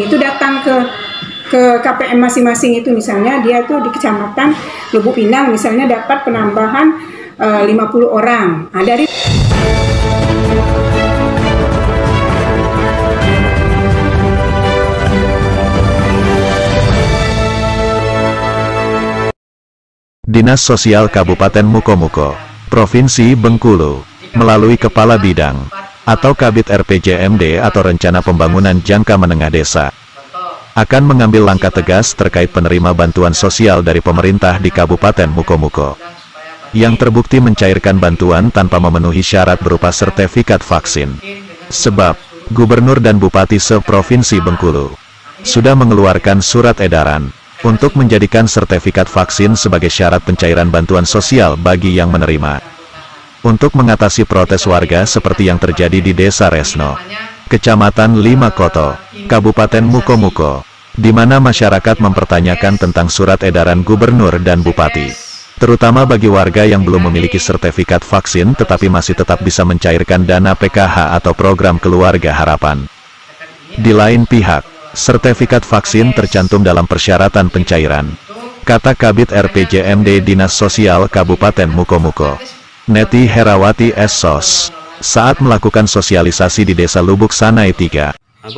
itu datang ke KPM masing-masing itu, misalnya dia tuh di Kecamatan Lubuk Pinang misalnya dapat penambahan 50 orang. Nah, dari Dinas Sosial Kabupaten Mukomuko, Provinsi Bengkulu, melalui Kepala Bidang atau Kabid RPJMD atau Rencana Pembangunan Jangka Menengah Desa, akan mengambil langkah tegas terkait penerima bantuan sosial dari pemerintah di Kabupaten Mukomuko, yang terbukti mencairkan bantuan tanpa memenuhi syarat berupa sertifikat vaksin. Sebab, Gubernur dan Bupati se-Provinsi Bengkulu sudah mengeluarkan surat edaran untuk menjadikan sertifikat vaksin sebagai syarat pencairan bantuan sosial bagi yang menerima. Untuk mengatasi protes warga seperti yang terjadi di Desa Resno, Kecamatan Limakoto, Kabupaten Mukomuko, di mana masyarakat mempertanyakan tentang surat edaran Gubernur dan Bupati, terutama bagi warga yang belum memiliki sertifikat vaksin tetapi masih tetap bisa mencairkan dana PKH atau Program Keluarga Harapan. Di lain pihak, sertifikat vaksin tercantum dalam persyaratan pencairan, kata Kabid RPJMD Dinas Sosial Kabupaten Mukomuko, Neti Herawati SSOS, saat melakukan sosialisasi di Desa Lubuk Sanai 3,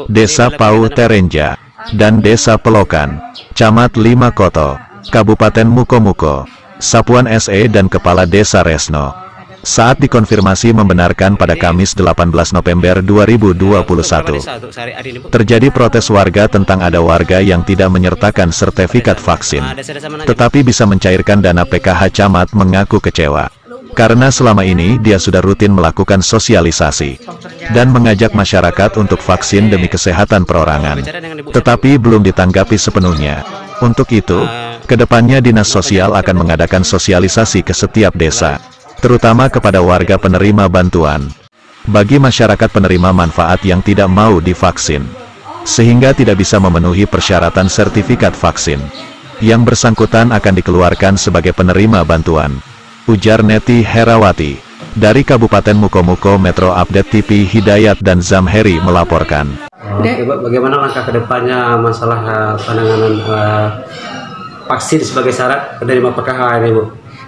Desa Pau Terenja, dan Desa Pelokan, Camat Limakoto, Kabupaten Mukomuko, Sapuan SE dan Kepala Desa Resno, saat dikonfirmasi membenarkan pada Kamis 18 November 2021. Terjadi protes warga tentang ada warga yang tidak menyertakan sertifikat vaksin, tetapi bisa mencairkan dana PKH. Camat mengaku kecewa, karena selama ini dia sudah rutin melakukan sosialisasi dan mengajak masyarakat untuk vaksin demi kesehatan perorangan, tetapi belum ditanggapi sepenuhnya. Untuk itu, kedepannya Dinas Sosial akan mengadakan sosialisasi ke setiap desa, terutama kepada warga penerima bantuan, bagi masyarakat penerima manfaat yang tidak mau divaksin, sehingga tidak bisa memenuhi persyaratan sertifikat vaksin. Yang bersangkutan akan dikeluarkan sebagai penerima bantuan, ujar Neti Herawati. Dari Kabupaten Mukomuko, Metro Update TV Hidayat dan Zamheri melaporkan. Bagaimana langkah kedepannya masalah penanganan vaksin sebagai syarat penerima PKH ini, Bu?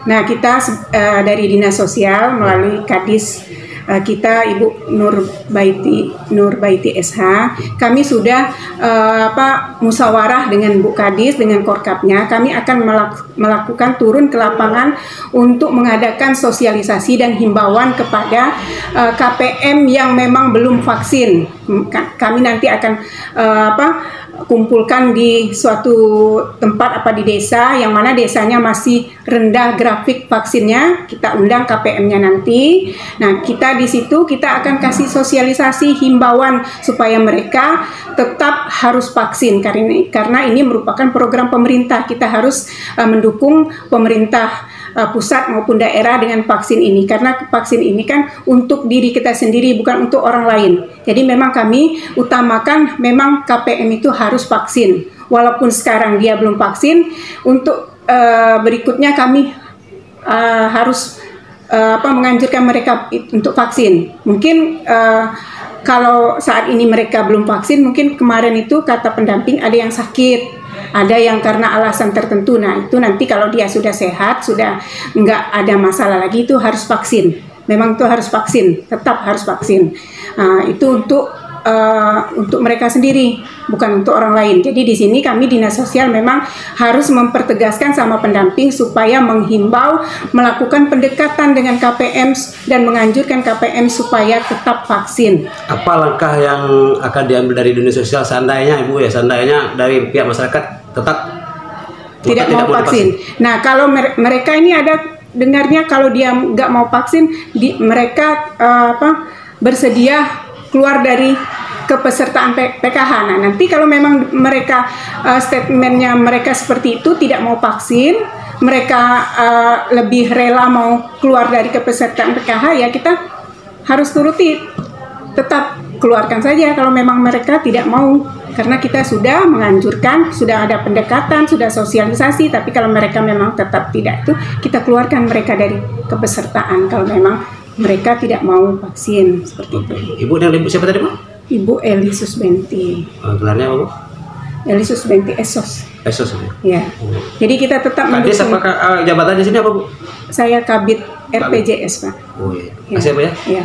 Nah, kita dari Dinas Sosial melalui Kadis kita Ibu Nurbaiti SH, kami sudah musyawarah dengan Bu Kadis, dengan Korkapnya. Kami akan melakukan turun ke lapangan untuk mengadakan sosialisasi dan himbauan kepada KPM yang memang belum vaksin. Kami nanti akan kumpulkan di suatu tempat di desa yang mana desanya masih rendah grafik vaksinnya, kita undang KPM-nya nanti. Nah, kita di situ kita akan kasih sosialisasi himbauan supaya mereka tetap harus vaksin karena ini merupakan program pemerintah. Kita harus mendukung pemerintah pusat maupun daerah dengan vaksin ini, karena vaksin ini kan untuk diri kita sendiri, bukan untuk orang lain. Jadi memang kami utamakan memang KPM itu harus vaksin, walaupun sekarang dia belum vaksin. Untuk berikutnya kami harus menganjurkan mereka untuk vaksin. Mungkin kalau saat ini mereka belum vaksin, mungkin kemarin itu kata pendamping ada yang sakit, ada yang karena alasan tertentu. Nah, itu nanti kalau dia sudah sehat, sudah nggak ada masalah lagi, itu harus vaksin. Memang itu harus vaksin, tetap harus vaksin. Itu untuk mereka sendiri, bukan untuk orang lain. Jadi di sini kami Dinas Sosial memang harus mempertegaskan sama pendamping supaya menghimbau, melakukan pendekatan dengan KPM dan menganjurkan KPM supaya tetap vaksin. Apa langkah yang akan diambil dari Dinas Sosial seandainya, Ibu, seandainya dari pihak masyarakat tetap tidak mau vaksin? Nah, kalau mereka ini ada dengarnya kalau dia nggak mau vaksin, mereka bersedia keluar dari kepesertaan PKH. Nah, nanti kalau memang mereka statementnya mereka seperti itu, tidak mau vaksin, mereka lebih rela mau keluar dari kepesertaan PKH, ya kita harus turuti, tetap keluarkan saja kalau memang mereka tidak mau. Karena kita sudah menganjurkan, sudah ada pendekatan, sudah sosialisasi, tapi kalau mereka memang tetap tidak, itu kita keluarkan mereka dari kepesertaan kalau memang mereka tidak mau vaksin, seperti itu. Ibu dan Ibu siapa tadi, Pak? Ibu Eli Susbenti. Gelarnya apa, Bu? Eli Susbenti Esos. Esos, Bu. Ya. Jadi kita tetap Kades mendukung. apakah jabatannya sini apa, Bu? Saya Kabid RPJS, Pak. Oh iya. Ya. Kasih, Bu ya. Ya.